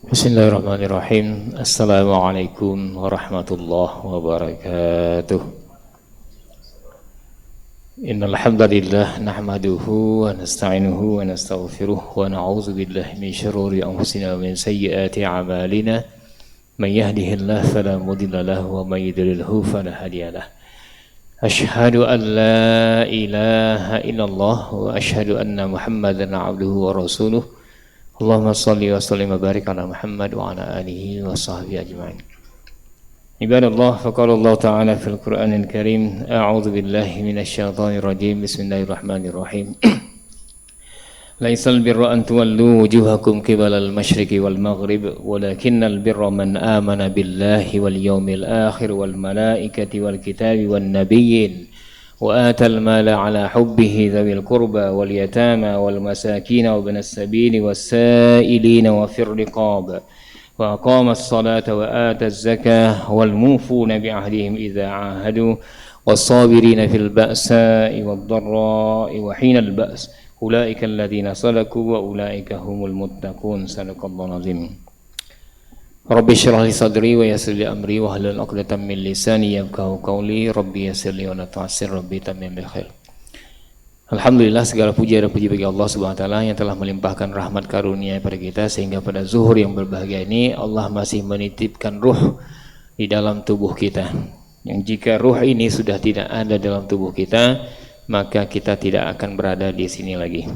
Bismillahirrahmanirrahim. Assalamualaikum warahmatullahi wabarakatuh. Innal hamdalillah nahmaduhu wa nasta'inuhu wa nastaghfiruh wa na'udzu billahi min shururi anfusina wa min sayyiati a'malina. Man yahdihillahu fala mudilla lahu wa man yudlilhu fala hadiya lahu. Asyhadu an la ilaha illallah wa asyhadu anna Muhammadan 'abduhu wa rasuluh. Allahumma salli wa sallim wa barik ala Muhammad wa ala alihi wa sahbihi ajma'in. Ibadallah, faqala Allah ta'ala fil Qur'anil Karim, a'udzu billahi minasy syaithanir rajim. Bismillahirrahmanirrahim. Laisal birra an tuwallu wujuhakum qibalal masyriqi wal maghrib, walakinnal birra man amana billahi wal yawmil akhir wal malaikati wal kitabi wan nabiyyin. وآتى المال على حبه ذوي القربى واليتامى والمساكين وابن السبيل والسائلين وفي الرقاب وأقام الصلاة وآتى الزكاة والموفون بعهدهم إذا عاهدوا والصابرين في البأساء والضراء وحين البأس أولئك الذين صدقوا وأولئك هم المتقون. صدق الله العظيم. Rabbi syrah li sadri wa yassir li amri wa hlul 'uqdatam min lisani yafqahu qawli. Rabbi yassir li wa la tu'assir, Rabbi tammim bil khair. Alhamdulillah, segala puji dan puji bagi Allah Subhanahu wa taala yang telah melimpahkan rahmat karunia pada kita sehingga pada zuhur yang berbahagia ini Allah masih menitipkan ruh di dalam tubuh kita. Yang jika ruh ini sudah tidak ada dalam tubuh kita, maka kita tidak akan berada di sini lagi.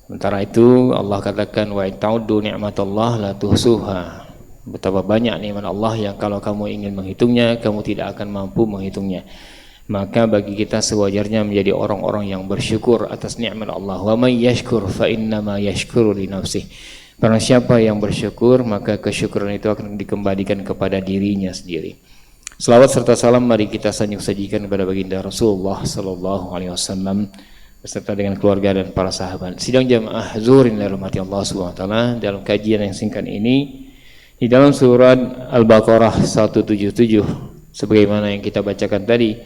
Sementara itu Allah katakan wa ta'uddu ni'matallah la tuhsuha. Betapa banyak nikmat Allah yang kalau kamu ingin menghitungnya, kamu tidak akan mampu menghitungnya. Maka bagi kita sewajarnya menjadi orang-orang yang bersyukur atas nikmat Allah. Wa may yashkur fa innama yashkuru li nafsihi. Barang siapa yang bersyukur, maka kesyukuran itu akan dikembalikan kepada dirinya sendiri. Selawat serta salam mari kita sajikan kepada baginda Rasulullah sallallahu alaihi wasallam beserta dengan keluarga dan para sahabat. Sidang jamaah zuhur yang dirahmati Allah Subhanahu wa taala, dalam kajian yang singkat ini di dalam surat Al-Baqarah 177 sebagaimana yang kita bacakan tadi,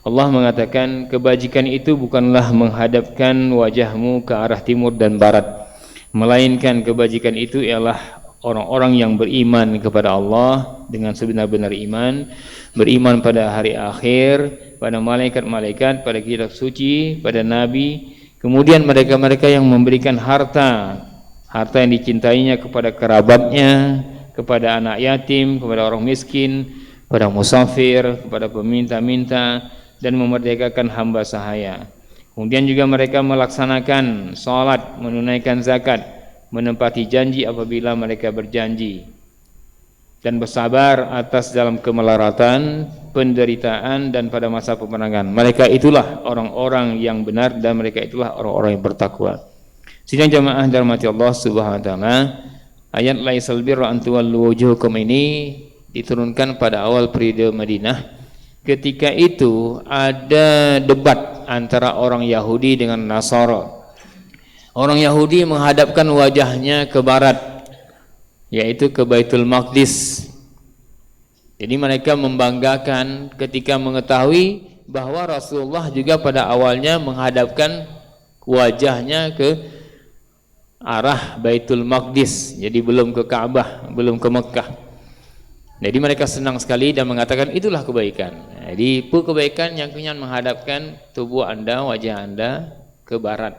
Allah mengatakan kebajikan itu bukanlah menghadapkan wajahmu ke arah timur dan barat, melainkan kebajikan itu ialah orang-orang yang beriman kepada Allah dengan sebenar-benar iman, beriman pada hari akhir, pada malaikat-malaikat, pada kitab suci, pada nabi. Kemudian mereka-mereka yang memberikan harta yang dicintainya kepada kerabatnya, kepada anak yatim, kepada orang miskin, kepada musafir, kepada peminta-minta, dan memerdekakan hamba sahaya. Kemudian juga mereka melaksanakan salat, menunaikan zakat, menepati janji apabila mereka berjanji, dan bersabar atas dalam kemelaratan, penderitaan, dan pada masa peperangan. Mereka itulah orang-orang yang benar dan mereka itulah orang-orang yang bertakwa. Sidang jamaah dirahmati Allah Subhanahu wa taala, ayat laisal birra an tuwallu wujuhakum ini diturunkan pada awal periode Madinah. Ketika itu ada debat antara orang Yahudi dengan Nasara. Orang Yahudi menghadapkan wajahnya ke barat, yaitu ke Baitul Maqdis. Jadi mereka membanggakan ketika mengetahui bahwa Rasulullah juga pada awalnya menghadapkan wajahnya ke arah Baitul Maqdis. Jadi belum ke Ka'bah, belum ke Mekah. Jadi mereka senang sekali dan mengatakan itulah kebaikan. Jadi kebaikan yang kemudian menghadapkan tubuh Anda, wajah Anda ke barat.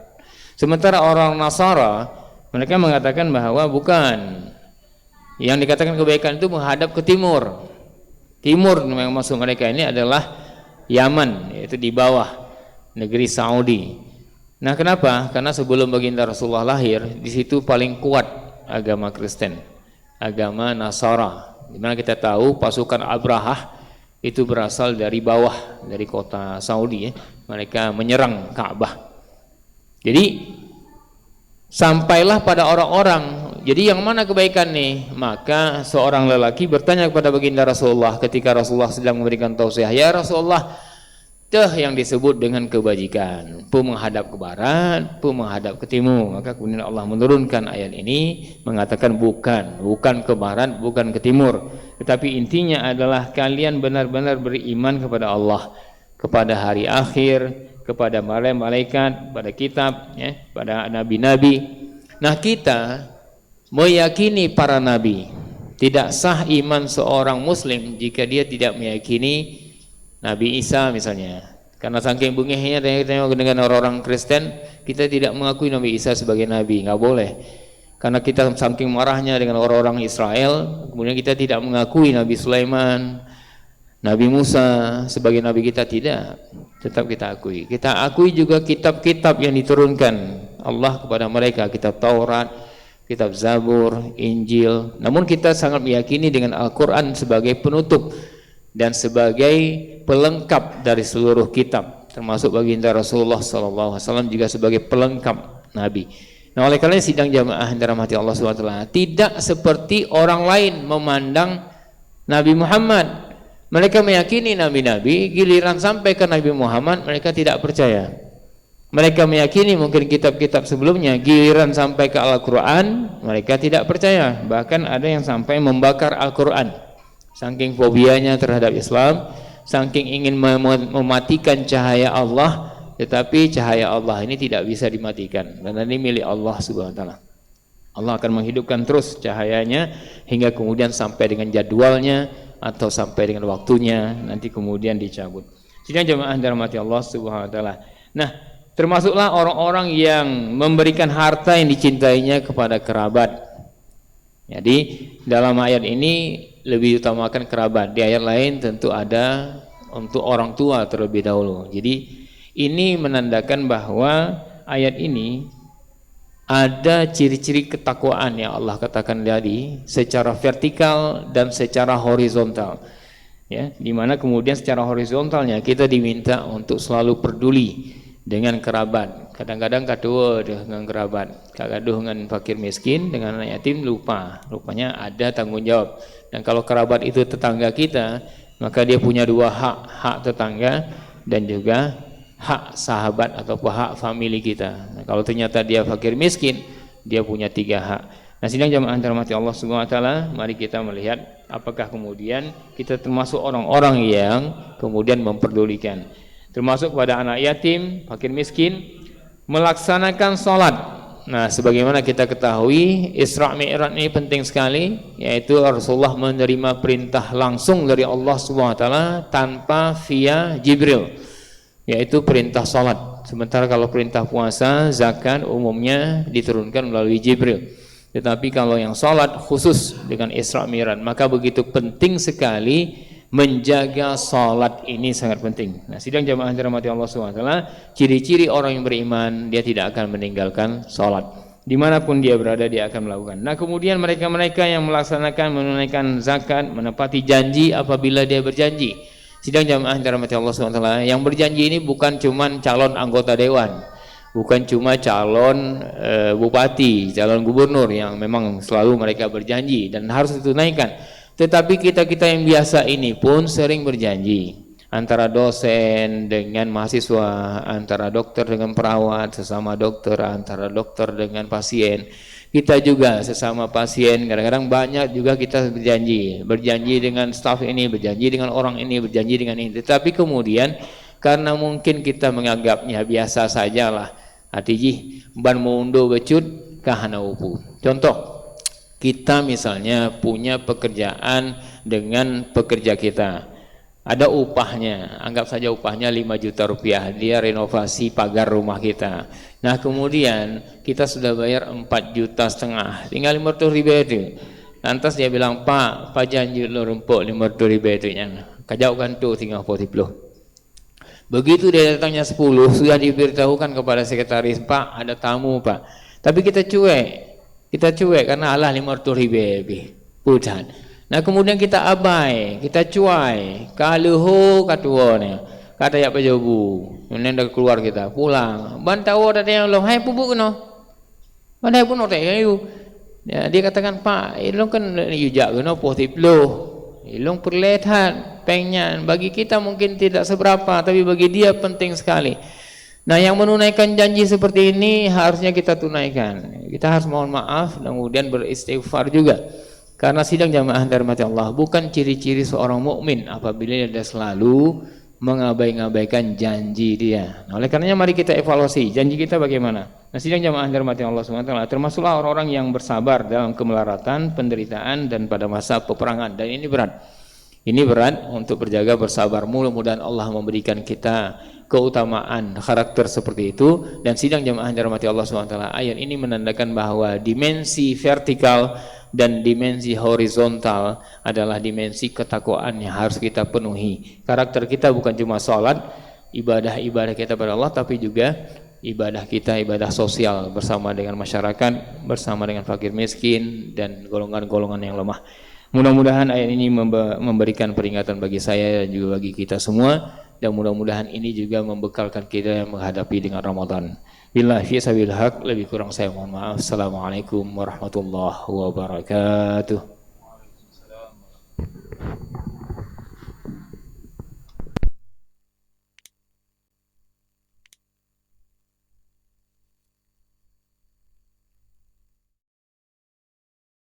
Sementara orang Nasara mereka mengatakan bahwa bukan, yang dikatakan kebaikan itu menghadap ke timur. Timur yang maksud mereka ini adalah Yaman, yaitu di bawah negeri Saudi. Nah, kenapa? Karena sebelum baginda Rasulullah lahir, di situ paling kuat agama Kristen, agama Nasara. Di mana kita tahu pasukan Abrahah itu berasal dari bawah, dari kota Saudi, ya. Mereka menyerang Ka'bah. Jadi sampailah pada orang-orang, jadi yang mana kebaikan nih? Maka seorang lelaki bertanya kepada baginda Rasulullah ketika Rasulullah sedang memberikan tausiah, ya Rasulullah, yang disebut dengan kebajikan, pu menghadap ke barat, pu menghadap ke timur. Maka kemudian Allah menurunkan ayat ini mengatakan bukan ke barat, bukan ke timur, tetapi intinya adalah kalian benar-benar beriman kepada Allah, kepada hari akhir, kepada malaikat, pada kitab, ya, pada nabi-nabi. Nah, kita meyakini para nabi. Tidak sah iman seorang muslim jika dia tidak meyakini Nabi Isa misalnya. Karena saking bengihnya dengan orang-orang Kristen, kita tidak mengakui Nabi Isa sebagai nabi, nggak boleh. Karena kita saking marahnya dengan orang-orang Israel, kemudian kita tidak mengakui Nabi Sulaiman, Nabi Musa sebagai nabi kita, tidak. Tetap kita akui. Kita akui juga kitab-kitab yang diturunkan Allah kepada mereka, kitab Taurat, kitab Zabur, Injil. Namun kita sangat meyakini dengan Al-Quran sebagai penutup dan sebagai pelengkap dari seluruh kitab, termasuk baginda Rasulullah SAW juga sebagai pelengkap Nabi. Nah, oleh karena sidang jamaah yang dirahmati Allah SWT, tidak seperti orang lain memandang Nabi Muhammad. Mereka meyakini nabi-nabi, giliran sampai ke Nabi Muhammad mereka tidak percaya. Mereka meyakini mungkin kitab-kitab sebelumnya, giliran sampai ke Al-Quran mereka tidak percaya. Bahkan ada yang sampai membakar Al-Quran, saking fobianya terhadap Islam, saking ingin mematikan cahaya Allah. Tetapi cahaya Allah ini tidak bisa dimatikan, karena ini milik Allah Subhanahu wa taala. Allah akan menghidupkan terus cahayanya hingga kemudian sampai dengan jadwalnya atau sampai dengan waktunya, nanti kemudian dicabut. Sidang jemaah dirahmati Allah Subhanahu wa taala. Nah, termasuklah orang-orang yang memberikan harta yang dicintainya kepada kerabat. Jadi dalam ayat ini lebih utamakan kerabat. Di ayat lain tentu ada untuk orang tua terlebih dahulu. Jadi ini menandakan bahwa ayat ini ada ciri-ciri ketakwaan yang Allah katakan tadi secara vertikal dan secara horizontal. Ya, di mana kemudian secara horizontalnya kita diminta untuk selalu peduli dengan kerabat. Kadang-kadang kaduh dengan kerabat, kaduh dengan fakir miskin, dengan anak yatim rupanya ada tanggung jawab. Dan kalau kerabat itu tetangga kita, maka dia punya dua hak, hak tetangga dan juga hak sahabat atau hak famili kita. Nah, kalau ternyata dia fakir miskin, dia punya 3 hak. Nah, sidang jamaah dirahmati Allah Subhanahu wa taala, mari kita melihat apakah kemudian kita termasuk orang-orang yang kemudian memperdulikan, termasuk pada anak yatim, fakir miskin, melaksanakan sholat. Nah, sebagaimana kita ketahui, Isra Mi'raj ini penting sekali, yaitu Rasulullah menerima perintah langsung dari Allah Subhanahu wa taala tanpa via Jibril, yaitu perintah sholat. Sementara kalau perintah puasa, zakat umumnya diturunkan melalui Jibril. Tetapi kalau yang sholat khusus dengan Isra Mi'raj, maka begitu penting sekali menjaga sholat ini, sangat penting. Nah, sidang jamaah dirahmati Allah SWT, ciri-ciri orang yang beriman, dia tidak akan meninggalkan sholat. Dimanapun dia berada, dia akan melakukan. Nah, kemudian mereka-mereka yang melaksanakan, menunaikan zakat, menepati janji apabila dia berjanji. Sidang jamaah dirahmati Allah SWT, yang berjanji ini bukan cuma calon anggota dewan, bukan cuma calon bupati, calon gubernur yang memang selalu mereka berjanji dan harus ditunaikan. Tetapi kita-kita yang biasa ini pun sering berjanji, antara dosen dengan mahasiswa, antara dokter dengan perawat, sesama dokter, antara dokter dengan pasien. Kita juga sesama pasien, kadang-kadang banyak juga kita berjanji dengan staf ini, berjanji dengan orang ini, berjanji dengan ini. Tetapi kemudian karena mungkin kita menganggapnya biasa sajalah, atiji ban mundo becut kahana upu. Contoh, kita misalnya punya pekerjaan dengan pekerja kita, ada upahnya, anggap saja upahnya 5 juta rupiah, dia renovasi pagar rumah kita. Nah, kemudian kita sudah bayar 4,5 juta, tinggal 500 ribu itu. Lantas dia bilang, Pak janji lo rempuk 500 ribu itu nya, kajaukan tuh tinggal 40. Begitu dia datangnya 10, sudah diberitahukan kepada sekretaris, Pak ada tamu Pak. Tapi kita cuek karena Allah 500 ribu putan. Nah, kemudian kita abai, kita cuai, kaluhu katuone, kata ya pejobu, nenda keluar kita pulang, bantau ada yang lo, hai pupuk no, mana pun orang ayu, ya, dia katakan Pak, ilong kan yujak no positif lo, ilong perlihat, pengen, bagi kita mungkin tidak seberapa, tapi bagi dia penting sekali. Nah, yang menunaikan janji seperti ini harusnya kita tunaikan, kita harus mohon maaf dan kemudian beristighfar juga. Karena sidang jamaah dirahmati Allah, bukan ciri-ciri seorang mukmin apabila dia selalu mengabaikan janji dia. Nah, oleh karenanya mari kita evaluasi janji kita bagaimana. Nah, sidang jamaah dirahmati Allah Subhanahu wa taala, termasuklah orang-orang yang bersabar dalam kemelaratan, penderitaan dan pada masa peperangan, dan ini berat. Ini berat untuk berjaga bersabar. Mudah-mudahan Allah memberikan kita keutamaan karakter seperti itu. Dan sidang jamaah dirahmati Allah Subhanahu wa taala, ayat ini menandakan bahwa dimensi vertikal dan dimensi horizontal adalah dimensi ketakwaan yang harus kita penuhi. Karakter kita bukan cuma sholat, ibadah-ibadah kita pada Allah, tapi juga ibadah kita, ibadah sosial bersama dengan masyarakat, bersama dengan fakir miskin dan golongan-golongan yang lemah. Mudah-mudahan ayat ini memberikan peringatan bagi saya dan juga bagi kita semua, dan mudah-mudahan ini juga membekalkan kita menghadapi dengan Ramadan. Billahi fi sabil haq, lebih kurang saya mohon maaf. Assalamualaikum warahmatullahi wabarakatuh.